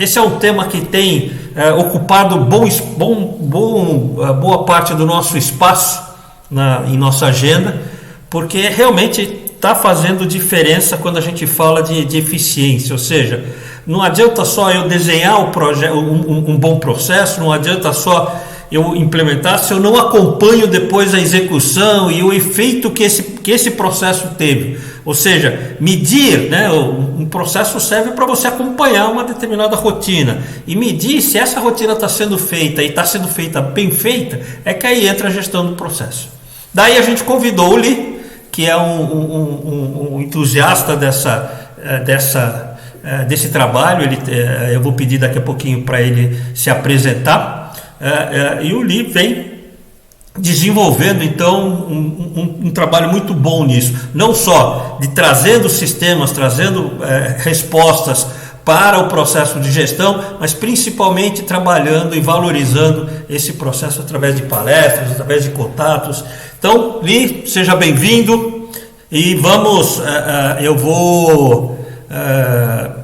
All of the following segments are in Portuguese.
Esse é um tema que tem ocupado boa parte do nosso espaço em nossa agenda, porque realmente está fazendo diferença quando a gente fala de eficiência, ou seja, não adianta só eu desenhar um bom processo, não adianta só eu implementar se eu não acompanho depois a execução e o efeito que esse processo teve. Ou seja, medir, né? Um processo serve para você acompanhar uma determinada rotina e medir se essa rotina está sendo feita e está sendo feita bem feita, é que aí entra a gestão do processo. Daí a gente convidou o Lee, que é um entusiasta desse trabalho. Eu vou pedir daqui a pouquinho para ele se apresentar. E o Lee vem desenvolvendo então um trabalho muito bom nisso, não só de trazendo sistemas, trazendo respostas para o processo de gestão, mas principalmente trabalhando e valorizando esse processo através de palestras, através de contatos. Então, Lee, seja bem-vindo e eu vou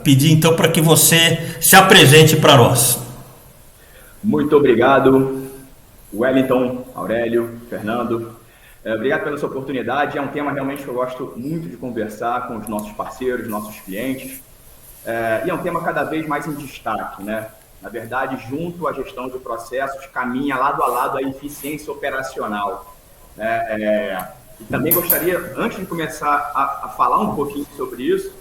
pedir então para que você se apresente para nós. Muito obrigado, Wellington, Aurélio, Fernando. Obrigado pela sua oportunidade. É um tema realmente que eu gosto muito de conversar com os nossos parceiros, nossos clientes. E é um tema cada vez mais em destaque, né? Na verdade, junto à gestão de processos, caminha lado a lado a eficiência operacional. E também gostaria, antes de começar a falar um pouquinho sobre isso,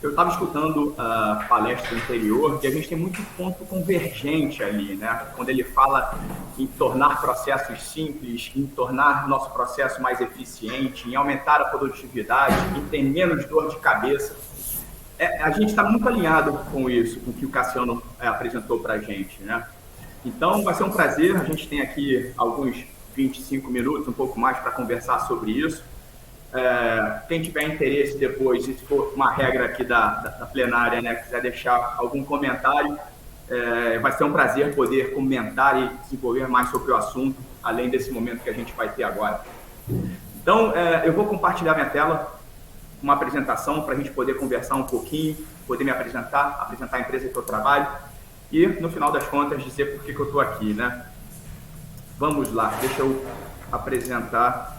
eu estava escutando a palestra anterior e a gente tem muito ponto convergente ali, né? Quando ele fala em tornar processos simples, em tornar nosso processo mais eficiente, em aumentar a produtividade, em ter menos dor de cabeça. A gente está muito alinhado com isso, com o que o Cassiano apresentou para a gente, né? Então, vai ser um prazer. A gente tem aqui alguns 25 minutos, um pouco mais, para conversar sobre isso. Quem tiver interesse depois, se for uma regra aqui da plenária, né, quiser deixar algum comentário, vai ser um prazer poder comentar e desenvolver mais sobre o assunto, além desse momento que a gente vai ter agora. Então, eu vou compartilhar minha tela, uma apresentação para a gente poder conversar um pouquinho, poder me apresentar a empresa que eu trabalho e, no final das contas, dizer por que eu estou aqui, né? Vamos lá, deixa eu apresentar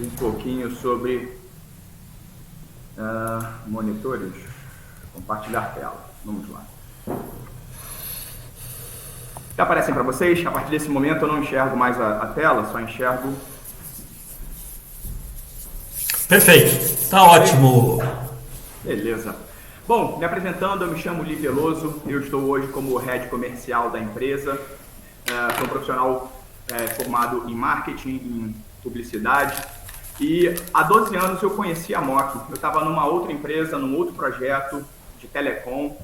um pouquinho sobre monitores, compartilhar tela. Vamos lá. Que aparecem para vocês? A partir desse momento eu não enxergo mais a tela, só enxergo... Perfeito, tá ótimo. Beleza. Bom, me apresentando, eu me chamo Lee Veloso, eu estou hoje como Head Comercial da empresa, sou um profissional formado em marketing, em publicidade, e há 12 anos eu conheci a Mock. Eu estava numa outra empresa, num outro projeto de telecom,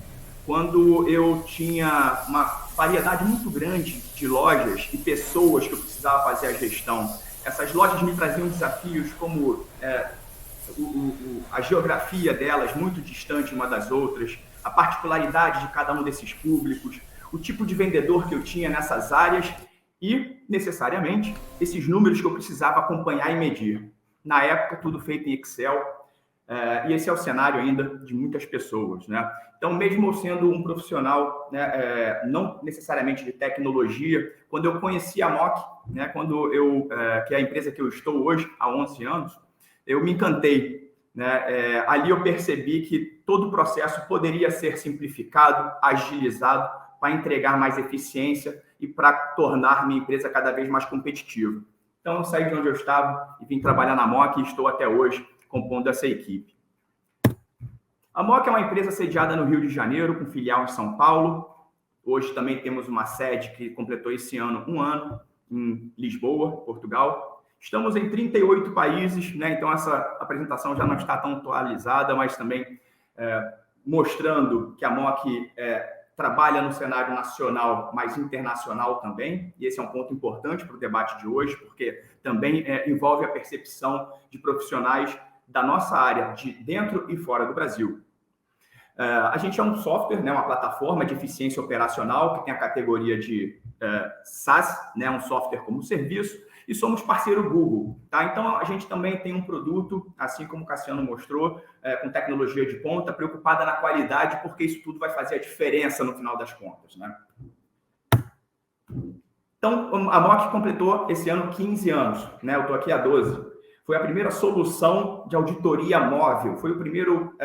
quando eu tinha uma variedade muito grande de lojas e pessoas que eu precisava fazer a gestão. Essas lojas me traziam desafios como a geografia delas, muito distante uma das outras, a particularidade de cada um desses públicos, o tipo de vendedor que eu tinha nessas áreas e, necessariamente, esses números que eu precisava acompanhar e medir. Na época, tudo feito em Excel, e esse é o cenário ainda de muitas pessoas, né? Então, mesmo eu sendo um profissional, né, não necessariamente de tecnologia, quando eu conheci a Mock, né, que é a empresa que eu estou hoje, há 11 anos, eu me encantei, né? Ali eu percebi que todo o processo poderia ser simplificado, agilizado, para entregar mais eficiência e para tornar minha empresa cada vez mais competitiva. Então, eu saí de onde eu estava e vim trabalhar na Mock e estou até hoje compondo essa equipe. A Mock é uma empresa sediada no Rio de Janeiro, com filial em São Paulo. Hoje também temos uma sede que completou esse ano um ano, em Lisboa, Portugal. Estamos em 38 países, né? Então essa apresentação já não está tão atualizada, mas também mostrando que a Mock trabalha no cenário nacional, mas internacional também, e esse é um ponto importante para o debate de hoje, porque também envolve a percepção de profissionais da nossa área, de dentro e fora do Brasil. A gente é um software, né, uma plataforma de eficiência operacional que tem a categoria de SaaS, né, um software como serviço, e somos parceiro Google, tá? Então, a gente também tem um produto, assim como o Cassiano mostrou, com tecnologia de ponta, preocupada na qualidade, porque isso tudo vai fazer a diferença no final das contas, né? Então, a Mock completou esse ano 15 anos, né? Eu estou aqui há 12. Foi a primeira solução de auditoria móvel, foi o primeiro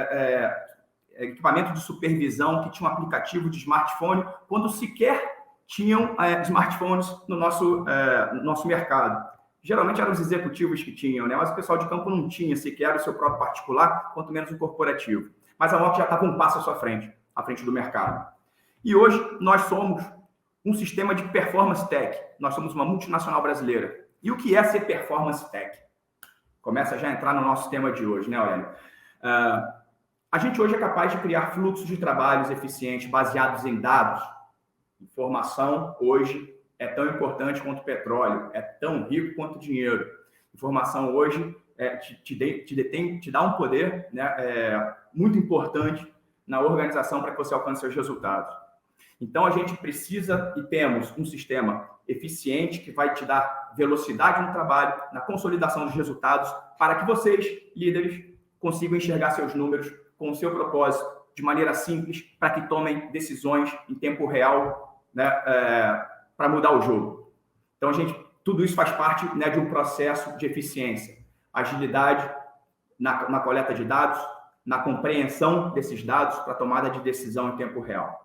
equipamento de supervisão que tinha um aplicativo de smartphone, quando sequer tinham smartphones no nosso mercado. Geralmente eram os executivos que tinham, né? Mas o pessoal de campo não tinha sequer o seu próprio particular, quanto menos o corporativo. Mas a Mock já estava um passo à sua frente, à frente do mercado. E hoje nós somos um sistema de performance tech. Nós somos uma multinacional brasileira. E o que é ser performance tech? Começa já a entrar no nosso tema de hoje, né, Aurélio? A gente hoje é capaz de criar fluxos de trabalhos eficientes baseados em dados. Informação hoje é tão importante quanto petróleo, é tão rico quanto dinheiro. Informação hoje te dá um poder, né, muito importante na organização para que você alcance seus resultados. Então, a gente precisa e temos um sistema eficiente que vai te dar velocidade no trabalho, na consolidação dos resultados, para que vocês, líderes, consigam enxergar seus números com o seu propósito, de maneira simples, para que tomem decisões em tempo real, né, para mudar o jogo. Então, tudo isso faz parte, né, de um processo de eficiência, agilidade na coleta de dados, na compreensão desses dados para tomada de decisão em tempo real.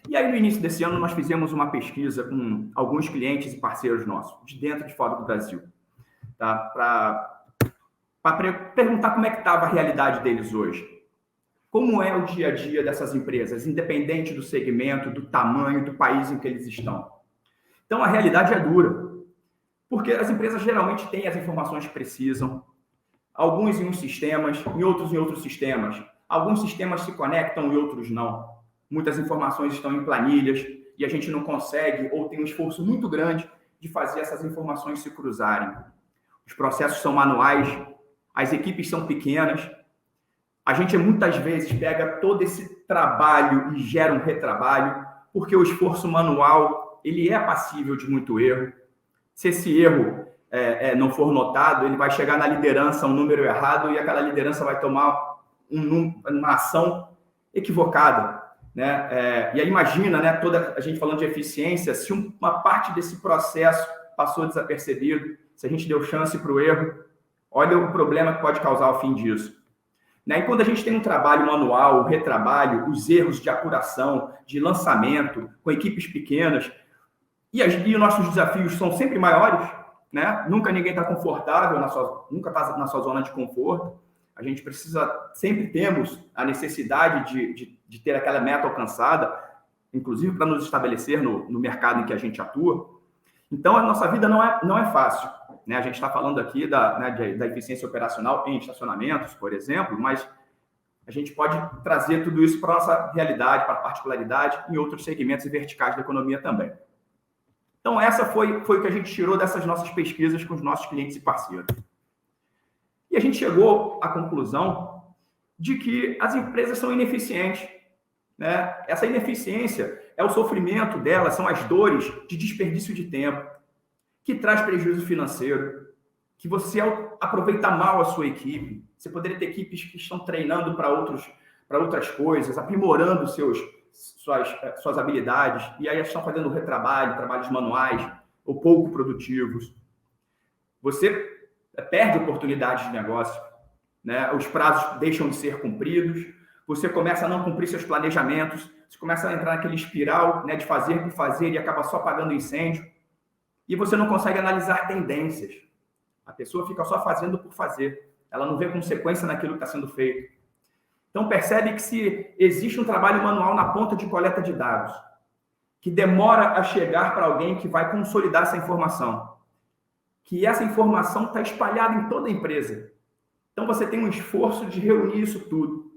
E aí, no início desse ano, nós fizemos uma pesquisa com alguns clientes e parceiros nossos, de dentro e de fora do Brasil, tá? Para perguntar como é que estava a realidade deles hoje. Como é o dia a dia dessas empresas, independente do segmento, do tamanho, do país em que eles estão. Então, a realidade é dura, porque as empresas geralmente têm as informações que precisam, alguns em uns sistemas, em outros sistemas. Alguns sistemas se conectam e outros não. Muitas informações estão em planilhas e a gente não consegue ou tem um esforço muito grande de fazer essas informações se cruzarem. Os processos são manuais, as equipes são pequenas. A gente muitas vezes pega todo esse trabalho e gera um retrabalho, porque o esforço manual ele é passível de muito erro. Se esse erro não for notado, ele vai chegar na liderança um número errado e aquela liderança vai tomar uma ação equivocada. Né? E aí imagina, né, toda a gente falando de eficiência, se uma parte desse processo passou desapercebido, se a gente deu chance para o erro, olha o problema que pode causar ao fim disso. Né? E quando a gente tem um trabalho manual, o retrabalho, os erros de apuração, de lançamento, com equipes pequenas, e os nossos desafios são sempre maiores, né? Nunca ninguém está confortável, nunca está na sua zona de conforto. A gente sempre temos a necessidade de ter aquela meta alcançada, inclusive para nos estabelecer no mercado em que a gente atua. Então, a nossa vida não é fácil. Né? A gente está falando aqui da eficiência operacional em estacionamentos, por exemplo, mas a gente pode trazer tudo isso para a nossa realidade, para a particularidade, em outros segmentos e verticais da economia também. Então, essa foi o que a gente tirou dessas nossas pesquisas com os nossos clientes e parceiros. E a gente chegou à conclusão de que as empresas são ineficientes. Né? Essa ineficiência é o sofrimento delas, são as dores de desperdício de tempo, que traz prejuízo financeiro, que você aproveita mal a sua equipe. Você poderia ter equipes que estão treinando para outras coisas, aprimorando suas habilidades, e aí estão fazendo retrabalho, trabalhos manuais ou pouco produtivos. Você perde oportunidades de negócio, né? Os prazos deixam de ser cumpridos, você começa a não cumprir seus planejamentos, você começa a entrar naquele espiral, né, de fazer por fazer e acaba só apagando incêndio, e você não consegue analisar tendências. A pessoa fica só fazendo por fazer, ela não vê consequência naquilo que está sendo feito. Então percebe que se existe um trabalho manual na ponta de coleta de dados, que demora a chegar para alguém que vai consolidar essa informação, que essa informação está espalhada em toda a empresa. Então, você tem um esforço de reunir isso tudo.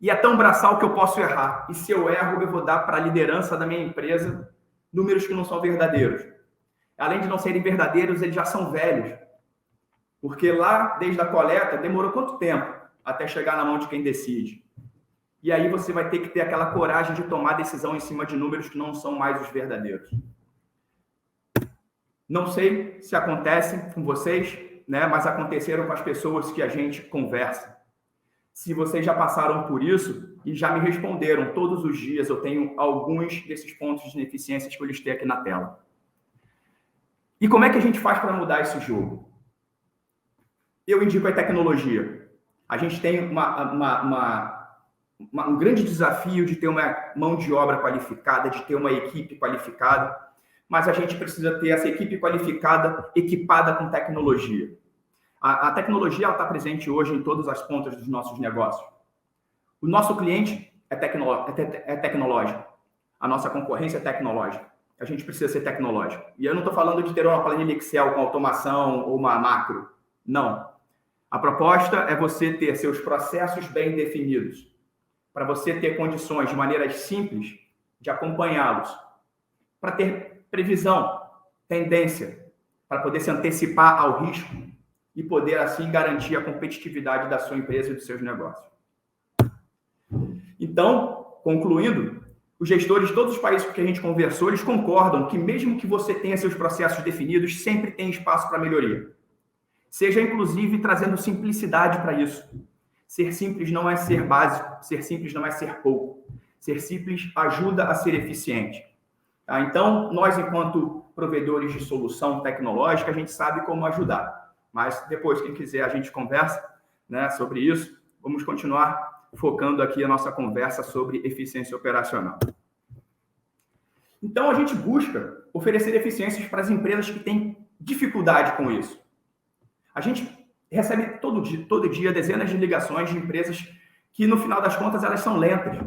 E é tão braçal que eu posso errar. E se eu erro, eu vou dar para a liderança da minha empresa números que não são verdadeiros. Além de não serem verdadeiros, eles já são velhos. Porque lá, desde a coleta, demorou quanto tempo até chegar na mão de quem decide? E aí você vai ter que ter aquela coragem de tomar decisão em cima de números que não são mais os verdadeiros. Não sei se acontece com vocês, né, mas aconteceram com as pessoas que a gente conversa. Se vocês já passaram por isso e já me responderam todos os dias, eu tenho alguns desses pontos de ineficiências que eu listei aqui na tela. E como é que a gente faz para mudar esse jogo? Eu indico a tecnologia. A gente tem um grande desafio de ter uma mão de obra qualificada, de ter uma equipe qualificada, mas a gente precisa ter essa equipe qualificada equipada com tecnologia. A tecnologia está presente hoje em todas as pontas dos nossos negócios. O nosso cliente é tecnológico. A nossa concorrência é tecnológica. A gente precisa ser tecnológico. E eu não estou falando de ter uma planilha Excel com automação ou uma macro. Não. A proposta é você ter seus processos bem definidos, para você ter condições de maneiras simples de acompanhá-los, para ter previsão, tendência, para poder se antecipar ao risco e poder, assim, garantir a competitividade da sua empresa e dos seus negócios. Então, concluindo, os gestores de todos os países com que a gente conversou, eles concordam que mesmo que você tenha seus processos definidos, sempre tem espaço para melhoria. Seja, inclusive, trazendo simplicidade para isso. Ser simples não é ser básico, ser simples não é ser pouco. Ser simples ajuda a ser eficiente. Tá? Então, nós, enquanto provedores de solução tecnológica, a gente sabe como ajudar. Mas depois, quem quiser, a gente conversa, né, sobre isso. Vamos continuar focando aqui a nossa conversa sobre eficiência operacional. Então, a gente busca oferecer eficiências para as empresas que têm dificuldade com isso. A gente recebe todo dia dezenas de ligações de empresas que, no final das contas, elas são lentas.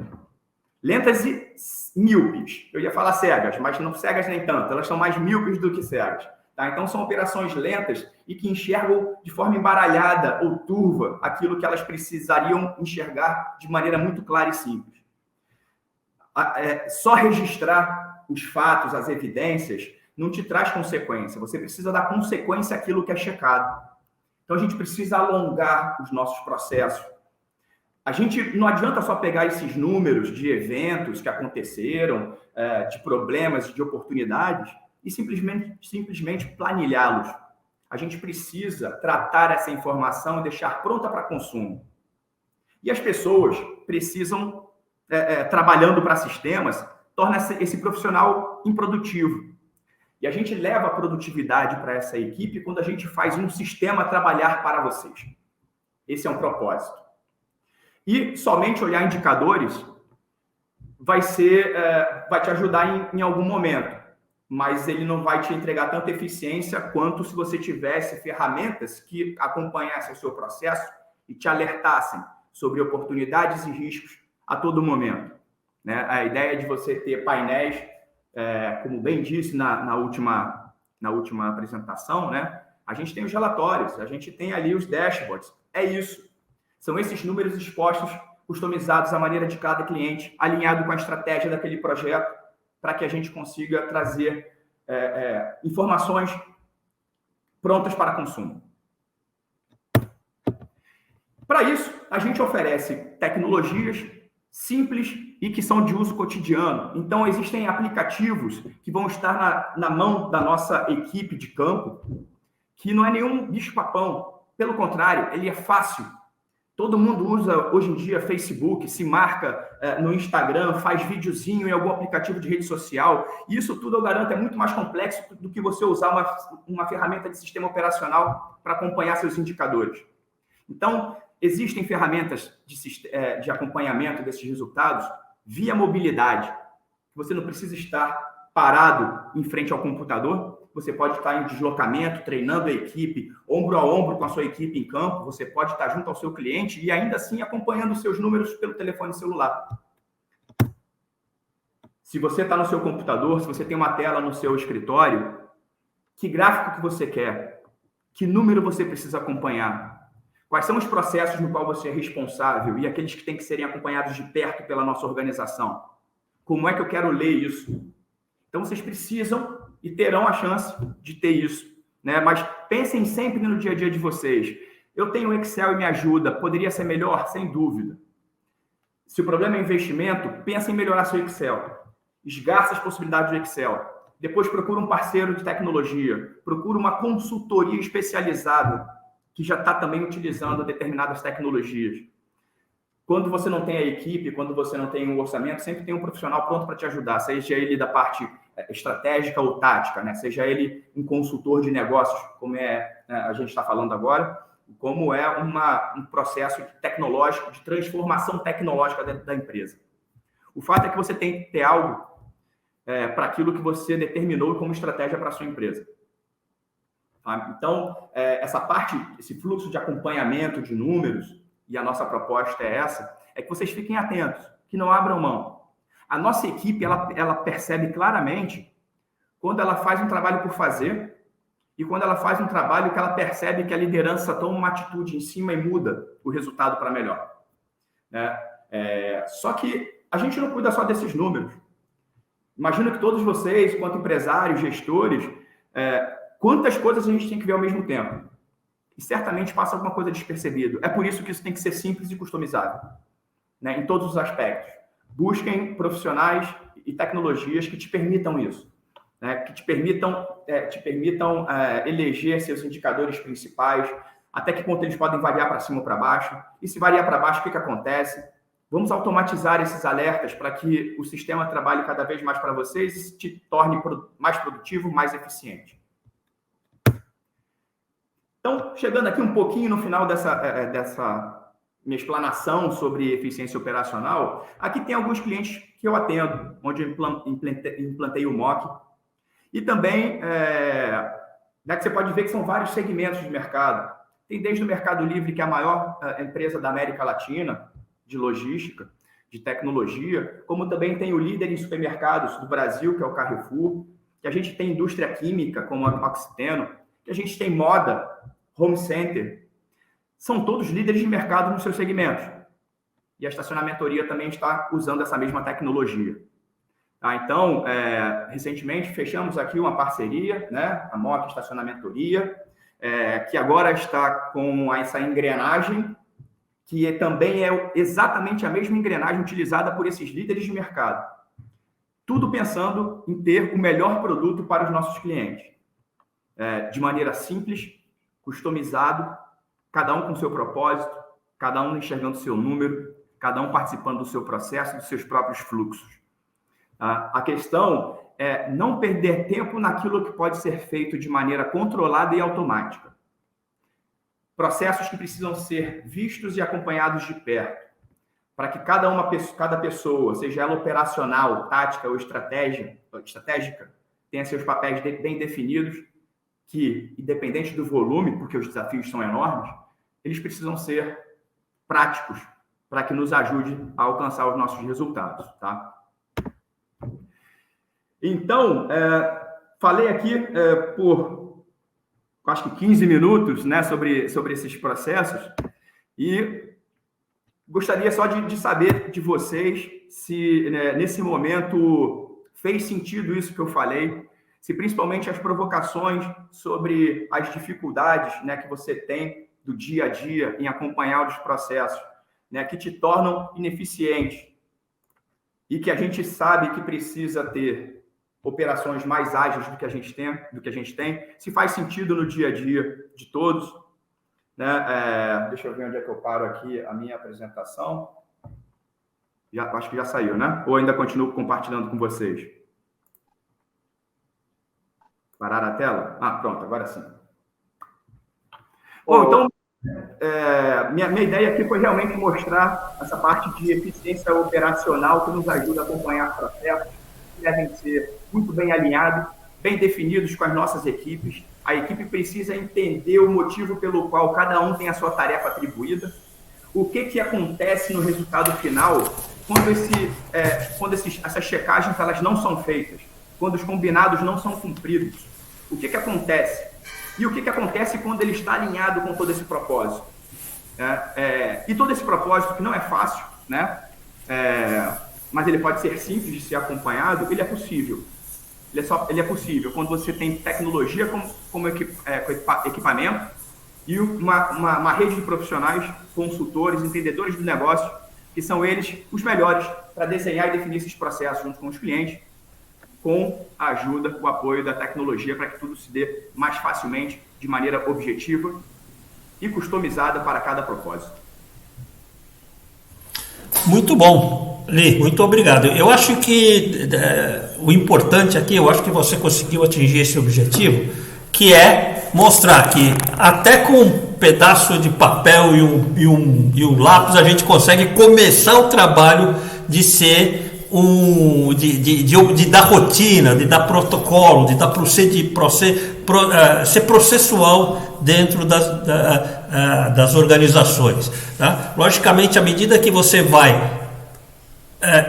Lentas e míopes. Eu ia falar cegas, mas não cegas nem tanto. Elas são mais míopes do que cegas. Tá? Então, são operações lentas e que enxergam de forma embaralhada ou turva aquilo que elas precisariam enxergar de maneira muito clara e simples. Só registrar os fatos, as evidências, não te traz consequência. Você precisa dar consequência àquilo que é checado. Então, a gente precisa alongar os nossos processos. A gente não adianta só pegar esses números de eventos que aconteceram, de problemas, de oportunidades, e simplesmente planilhá-los. A gente precisa tratar essa informação e deixar pronta para consumo. E as pessoas precisam, trabalhando para sistemas, torna esse profissional improdutivo. E a gente leva a produtividade para essa equipe quando a gente faz um sistema trabalhar para vocês. Esse é um propósito. E somente olhar indicadores vai te ajudar em algum momento, mas ele não vai te entregar tanta eficiência quanto se você tivesse ferramentas que acompanhassem o seu processo e te alertassem sobre oportunidades e riscos a todo momento. Né? A ideia de você ter painéis, como bem disse na última apresentação, né? A gente tem os relatórios, a gente tem ali os dashboards. É isso. São esses números expostos, customizados à maneira de cada cliente, alinhado com a estratégia daquele projeto, para que a gente consiga trazer informações prontas para consumo. Para isso, a gente oferece tecnologias simples e que são de uso cotidiano. Então, existem aplicativos que vão estar na mão da nossa equipe de campo, que não é nenhum bicho-papão. Pelo contrário, ele é fácil. Todo mundo usa, hoje em dia, Facebook, se marca no Instagram, faz videozinho em algum aplicativo de rede social. Isso tudo, eu garanto, é muito mais complexo do que você usar uma ferramenta de sistema operacional para acompanhar seus indicadores. Então, existem ferramentas de acompanhamento desses resultados via mobilidade. Você não precisa estar parado em frente ao computador. Você pode estar em deslocamento, treinando a equipe, ombro a ombro com a sua equipe em campo. Você pode estar junto ao seu cliente e ainda assim acompanhando os seus números pelo telefone celular. Se você está no seu computador, se você tem uma tela no seu escritório, que gráfico que você quer? Que número você precisa acompanhar? Quais são os processos no qual você é responsável e aqueles que têm que serem acompanhados de perto pela nossa organização? Como é que eu quero ler isso? Então, vocês precisam e terão a chance de ter isso, né? Mas pensem sempre no dia a dia de vocês. Eu tenho Excel e me ajuda. Poderia ser melhor? Sem dúvida. Se o problema é investimento, pense em melhorar seu Excel. Esgarça as possibilidades do Excel. depois procura um parceiro de tecnologia, procura uma consultoria especializada que já está também utilizando determinadas tecnologias. Quando você não tem a equipe, quando você não tem um orçamento, sempre tem um profissional pronto para te ajudar, seja ele da parte estratégica ou tática, né? Seja ele um consultor de negócios, como a gente está falando agora, como é um processo tecnológico, de transformação tecnológica dentro da empresa. O fato é que você tem que ter algo para aquilo que você determinou como estratégia para a sua empresa. Tá? Então, essa parte, esse fluxo de acompanhamento de números, e a nossa proposta é que vocês fiquem atentos, que não abram mão. A nossa equipe, ela percebe claramente quando ela faz um trabalho por fazer e quando ela faz um trabalho que ela percebe que a liderança toma uma atitude em cima e muda o resultado para melhor. Né? Só que a gente não cuida só desses números. Imagino que todos vocês, enquanto empresários, gestores, quantas coisas a gente tem que ver ao mesmo tempo. E certamente passa alguma coisa despercebido. É por isso que isso tem que ser simples e customizável, né, em todos os aspectos. Busquem profissionais e tecnologias que te permitam isso, né, que te permitam eleger seus indicadores principais, até que ponto eles podem variar para cima ou para baixo. E se variar para baixo, o que acontece? Vamos automatizar esses alertas para que o sistema trabalhe cada vez mais para vocês e te torne mais produtivo, mais eficiente. Então, chegando aqui um pouquinho no final dessa minha explanação sobre eficiência operacional, aqui tem alguns clientes que eu atendo, onde eu implantei o MOC. E também, que você pode ver que são vários segmentos de mercado. Tem desde o Mercado Livre, que é a maior empresa da América Latina, de logística, de tecnologia, como também tem o líder em supermercados do Brasil, que é o Carrefour, que a gente tem indústria química, como a Oxiteno, que a gente tem moda, home center, são todos líderes de mercado nos seus segmentos. E a estacionamentoria também está usando essa mesma tecnologia. Tá? Então, recentemente fechamos aqui uma parceria, né? A MOC Estacionamentoria, que agora está com essa engrenagem, que também é exatamente a mesma engrenagem utilizada por esses líderes de mercado. Tudo pensando em ter o melhor produto para os nossos clientes. De maneira simples, customizado, cada um com seu propósito, cada um enxergando seu número, cada um participando do seu processo, dos seus próprios fluxos. A questão é não perder tempo naquilo que pode ser feito de maneira controlada e automática. Processos que precisam ser vistos e acompanhados de perto, para que cada pessoa, seja ela operacional, tática ou estratégica, tenha seus papéis bem definidos, que, independente do volume, porque os desafios são enormes, eles precisam ser práticos para que nos ajude a alcançar os nossos resultados. Tá? Então, falei aqui por, acho que 15 minutos, né, sobre esses processos e gostaria só de saber de vocês se, né, nesse momento fez sentido isso que eu falei, se principalmente as provocações sobre as dificuldades, né, que você tem do dia a dia em acompanhar os processos, né, que te tornam ineficiente e que a gente sabe que precisa ter operações mais ágeis do que a gente tem, se faz sentido no dia a dia de todos, né? Deixa eu ver onde é que eu paro aqui a minha apresentação. Acho que já saiu, né? Ou ainda continuo compartilhando com vocês? Parar a tela? Pronto, agora sim. Bom, então, minha ideia aqui foi realmente mostrar essa parte de eficiência operacional que nos ajuda a acompanhar processos que devem ser muito bem alinhados, bem definidos com as nossas equipes. A equipe precisa entender o motivo pelo qual cada um tem a sua tarefa atribuída, o que acontece no resultado final quando essas checagens elas não são feitas, quando os combinados não são cumpridos. O que acontece? E o que acontece quando ele está alinhado com todo esse propósito? E todo esse propósito, que não é fácil, né? Mas ele pode ser simples de ser acompanhado, ele é possível. Ele é possível quando você tem tecnologia como equipamento e uma rede de profissionais, consultores, entendedores do negócio, que são eles os melhores para desenhar e definir esses processos junto com os clientes com a ajuda, o apoio da tecnologia para que tudo se dê mais facilmente, de maneira objetiva e customizada para cada propósito. Muito bom, Li, muito obrigado. Eu acho que o importante aqui, eu acho que você conseguiu atingir esse objetivo, que é mostrar que até com um pedaço de papel e um lápis a gente consegue começar o trabalho de ser de dar rotina, de dar protocolo, de dar ser processual dentro das organizações. Tá? Logicamente, à medida que você vai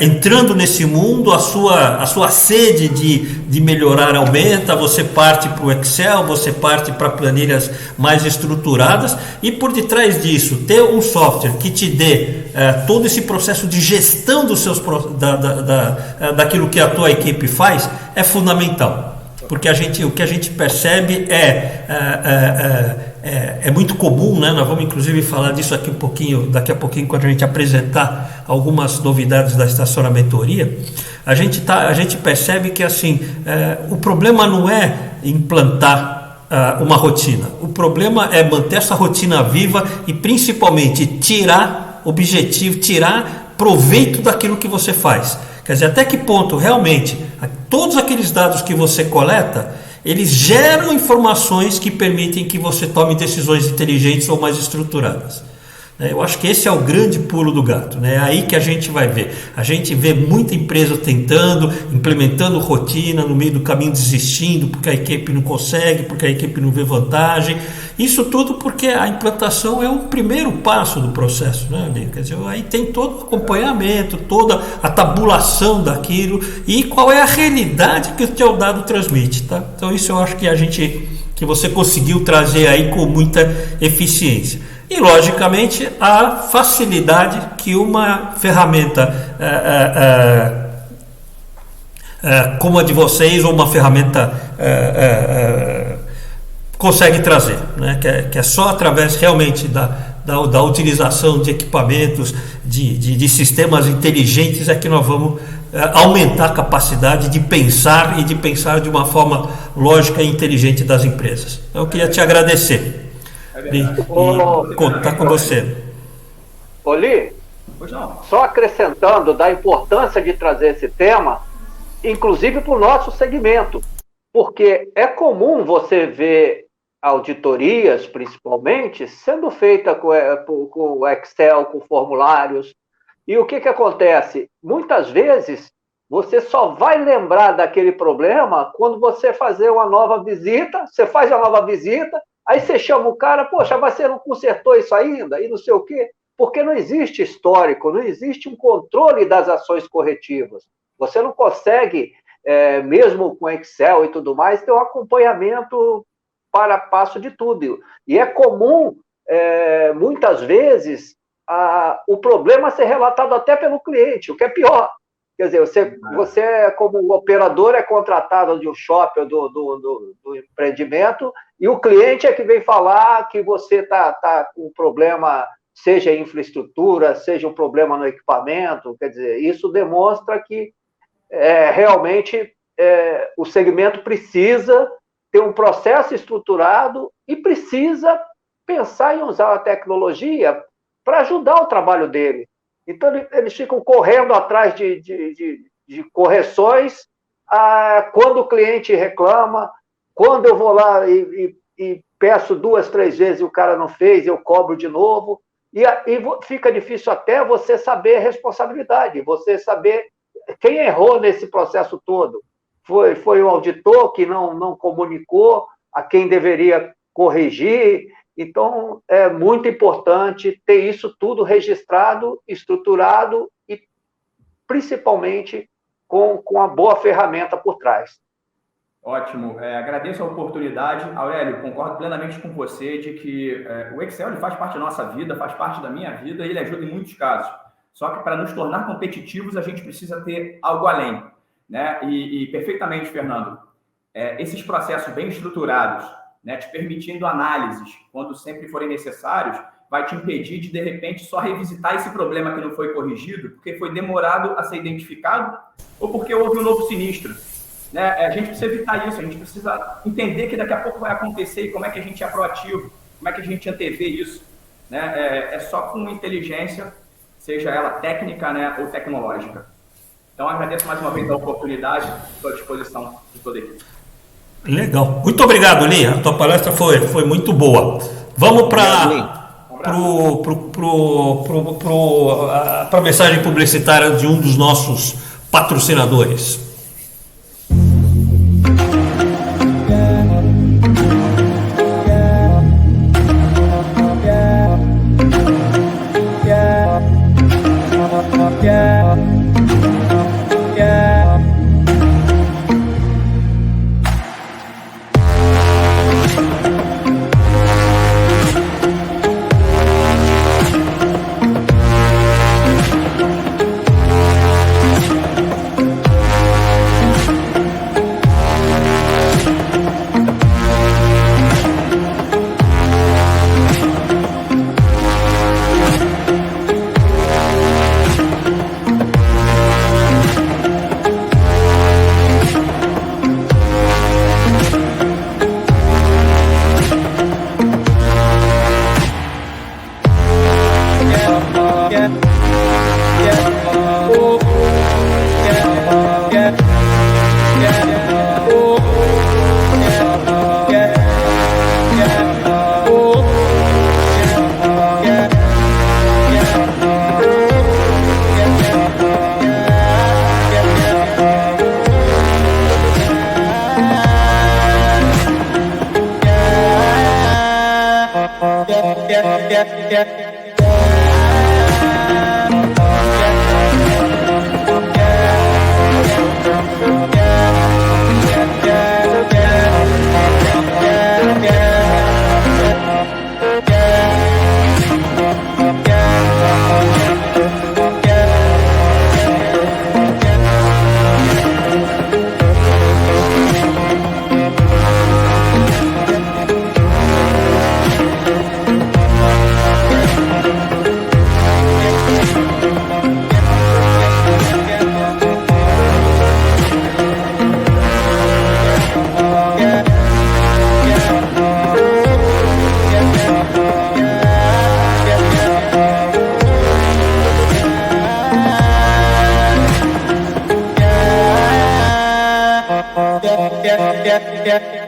entrando nesse mundo, a sua sede de melhorar aumenta, você parte para o Excel, você parte para planilhas mais estruturadas, e por detrás disso, ter um software que te dê todo esse processo de gestão dos seus, daquilo que a tua equipe faz, é fundamental. Porque o que a gente percebe é muito comum, né? Nós vamos inclusive falar disso daqui a pouquinho, quando a gente apresentar algumas novidades da Estacionamentoria. A gente percebe que assim, o problema não é implantar uma rotina, o problema é manter essa rotina viva e principalmente tirar proveito daquilo que você faz. Quer dizer, até que ponto realmente todos aqueles dados que você coleta, eles geram informações que permitem que você tome decisões inteligentes ou mais estruturadas. Eu acho que esse é o grande pulo do gato, né? É aí que a gente vai ver. A gente vê muita empresa tentando, implementando rotina, no meio do caminho desistindo, porque a equipe não consegue, porque a equipe não vê vantagem. Isso tudo porque a implantação é o primeiro passo do processo, né? Quer dizer, aí tem todo o acompanhamento, toda a tabulação daquilo e qual é a realidade que o teu dado transmite, tá? Então isso eu acho que você conseguiu trazer aí com muita eficiência. E, logicamente, a facilidade que uma ferramenta como a de vocês, ou uma ferramenta consegue trazer, né? Que é só através realmente da utilização de equipamentos, de sistemas inteligentes, é que nós vamos aumentar a capacidade de pensar e de pensar de uma forma lógica e inteligente das empresas. Então, eu queria te agradecer. E contar com você. Li, só acrescentando da importância de trazer esse tema, inclusive para o nosso segmento, porque é comum você ver auditorias, principalmente, sendo feita com Excel, com formulários, e o que acontece? Muitas vezes você só vai lembrar daquele problema quando você fazer uma nova visita, você faz a nova visita, aí você chama o cara, poxa, mas você não consertou isso ainda? E não sei o quê. Porque não existe histórico, não existe um controle das ações corretivas. Você não consegue, mesmo com Excel e tudo mais, ter um acompanhamento para passo de tudo. E é comum, muitas vezes, o problema ser relatado até pelo cliente, o que é pior. Quer dizer, você como operador, é contratado de um shopping ou do empreendimento, e o cliente é que vem falar que você está com um problema, seja em infraestrutura, seja um problema no equipamento. Quer dizer, isso demonstra que realmente o segmento precisa ter um processo estruturado e precisa pensar em usar a tecnologia para ajudar o trabalho dele. Então, eles ficam correndo atrás de correções quando o cliente reclama, quando eu vou lá e peço 2, 3 vezes e o cara não fez, eu cobro de novo. E fica difícil até você saber a responsabilidade, você saber quem errou nesse processo todo. Foi o auditor que não comunicou a quem deveria corrigir. Então, é muito importante ter isso tudo registrado, estruturado e, principalmente, com uma boa ferramenta por trás. Ótimo. Agradeço a oportunidade. Aurélio, concordo plenamente com você de que o Excel ele faz parte da nossa vida, faz parte da minha vida e ele ajuda em muitos casos. Só que para nos tornar competitivos, a gente precisa ter algo além, né? E perfeitamente, Fernando, esses processos bem estruturados, né, te permitindo análises quando sempre forem necessários, vai te impedir de repente, só revisitar esse problema que não foi corrigido, porque foi demorado a ser identificado ou porque houve um novo sinistro. né, a gente precisa evitar isso, a gente precisa entender que daqui a pouco vai acontecer e como é que a gente é proativo, como é que a gente antevê isso. Né? É só com inteligência, seja ela técnica, né, ou tecnológica. Então, agradeço mais uma vez a oportunidade, estou à disposição de toda a equipe. Legal. Muito obrigado, Li. A tua palestra foi muito boa. Vamos para a mensagem publicitária de um dos nossos patrocinadores. yeah.